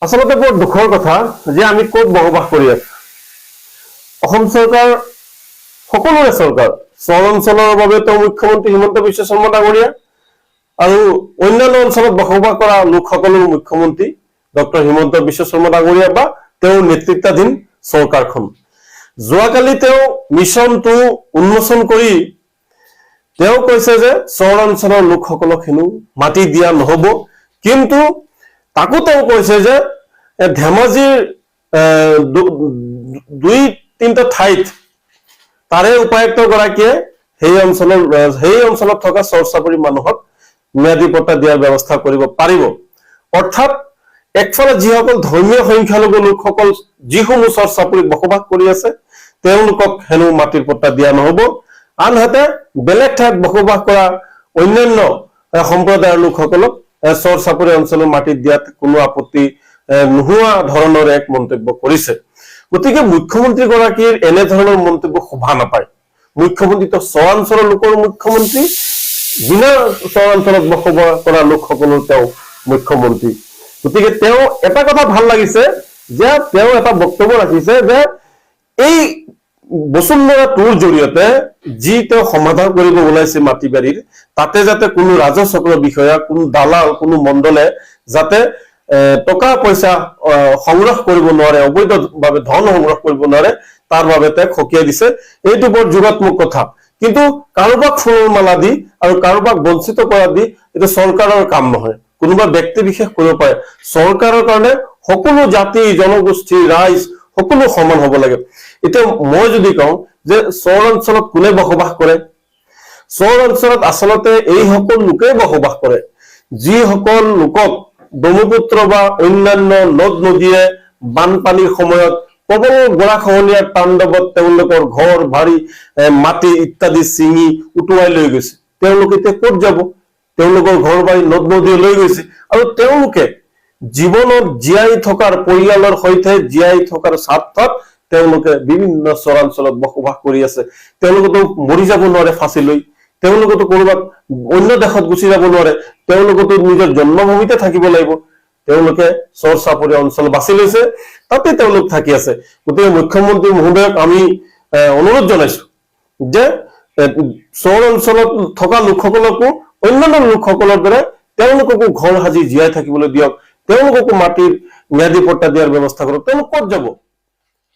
আচলতে বৰ দুখৰ কথা যে আমি ক'ত বসবাস কৰি আছো। অসম চৰকাৰ সকলোৰে চৰকাৰ, চৰ অঞ্চলৰ বাবে তেওঁ মুখ্যমন্ত্ৰী হিমন্ত বিশ্ব শৰ্মা ডাঙৰীয়া আৰু অন্যান্য অঞ্চলত বসবাস কৰা লোকসকলৰ মুখ্যমন্ত্ৰী ডক্টৰ হিমন্ত বিশ্ব শৰ্মা ডাঙৰীয়া বা তেওঁৰ নেতৃত্বাধীন চৰকাৰখন। যোৱাকালি তেওঁ মিছনটো উন্মোচন কৰি তেওঁ কৈছে যে চৰ অঞ্চলৰ লোকসকলক হেনো মাটি দিয়া নহব, কিন্তু তাকো তেওঁ কৈছে যে ধেমাজিৰ দুই তিনিটা ঠাইত তাৰে উপায়ুক্ত গৰাকীয়ে সেই অঞ্চলত থকা চৰ চাপৰি মানুহক ম্যাদী পট্টা দিয়াৰ ব্যৱস্থা কৰিব পাৰিব। অৰ্থাৎ একফালে যিসকল ধৰ্মীয় সংখ্যালঘু লোকসকল যিসমূহ চৰ চাপৰিত বসবাস কৰি আছে তেওঁলোকক হেনো মাটিৰ পট্টা দিয়া নহব, আনহাতে বেলেগ ঠাইত বসবাস কৰা অন্যান্য সম্প্ৰদায়ৰ লোকসকলক চৰ চাপৰি অঞ্চলৰ মাটি দিয়াত কোনো আপত্তি নোহোৱা ধৰণৰ এক মন্তব্য কৰিছে। গতিকে মুখ্যমন্ত্ৰী গৰাকীৰ এনে ধৰণৰ মন্তব্য শোভা নাপায়। মুখ্যমন্ত্ৰীটো চৰ অঞ্চলৰ লোকৰ মুখ্যমন্ত্ৰী, বিনা চৰ অঞ্চলত বসবাস কৰা লোকসকলৰ তেওঁ মুখ্যমন্ত্ৰী। গতিকে তেওঁ এটা কথা ভাল লাগিছে যে তেওঁ এটা বক্তব্য ৰাখিছে যে এই বসুন্ধৰা টুৰ জৰিয়তে যি তেওঁ সমাধান কৰিব ওলাইছে মাটি বাৰীৰ, তাতে যাতে কোনো ৰাজচক্ৰ বিষয়া, কোনো দালাল, কোনো মণ্ডলে যাতে টকা পইচা সংগ্ৰহ কৰিব নোৱাৰে, অবৈধভাৱে ধন সংগ্ৰহ কৰিব নোৱাৰে, তাৰ বাবে তেওঁক সকীয়াই দিছে। এইটো বৰ যোগাত্মক কথা। কিন্তু কাৰোবাক ফুলৰ মালা দি আৰু কাৰোবাক বঞ্চিত কৰা দি এইটো চৰকাৰৰ কাম নহয়, কোনোবা ব্যক্তি বিশেষ কৰিব পাৰে। চৰকাৰৰ কাৰণে সকলো জাতি, জনগোষ্ঠী, ৰাইজ সকলো সমান হ'ব লাগে। এতিয়া মই যদি কওঁ যে চৰ অঞ্চলত কোনে বসবাস কৰে, চৰ অঞ্চলত আচলতে এইসকল লোকেই বসবাস কৰে যিসকল লোকক ব্ৰহ্মপুত্ৰ বা অন্যান্য নদ নদীয়ে বানপানীৰ সময়ত প্ৰবল গৰাখহনীয়াৰ তাণ্ডৱত তেওঁলোকৰ ঘৰ বাৰী মাটি ইত্যাদি ছিঙি উটুৱাই লৈ গৈছে। তেওঁলোকে এতিয়া ক'ত যাব? তেওঁলোকৰ ঘৰ বাৰী নদ নদীয়ে লৈ গৈছে আৰু তেওঁলোকে জীৱনত জীয়াই থকাৰ, পৰিয়ালৰ সৈতে জীয়াই থকাৰ স্বাৰ্থত তেওঁলোকে বিভিন্ন চৰাঞ্চলত বসবাস কৰি আছে। তেওঁলোকেতো মৰি যাব নোৱাৰে ফাঁচি লৈ, তেওঁলোকেতো কৰবাত অন্য দেশত গুচি যাব নোৱাৰে, তেওঁলোকেতো নিজৰ জন্মভূমিতে থাকিব লাগিব। তেওঁলোকে চৰ চাপৰি অঞ্চল বাছি লৈছে, তাতে তেওঁলোক থাকি আছে। গতিকে মুখ্যমন্ত্ৰী মহোদয়ক আমি অনুৰোধ জনাইছো যে চৰ অঞ্চলত থকা লোকসকলকো অন্যান্য লোকসকলৰ দৰে তেওঁলোককো ঘৰ সাজি জীয়াই থাকিবলৈ দিয়ক, তেওঁলোককো মাটিৰ ম্যাদী পট্টা দিয়াৰ ব্যৱস্থা কৰক। তেওঁলোক ক'ত যাব?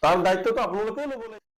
তাৰ দায়িত্বটো আপোনালোকেই ল'ব লাগিব।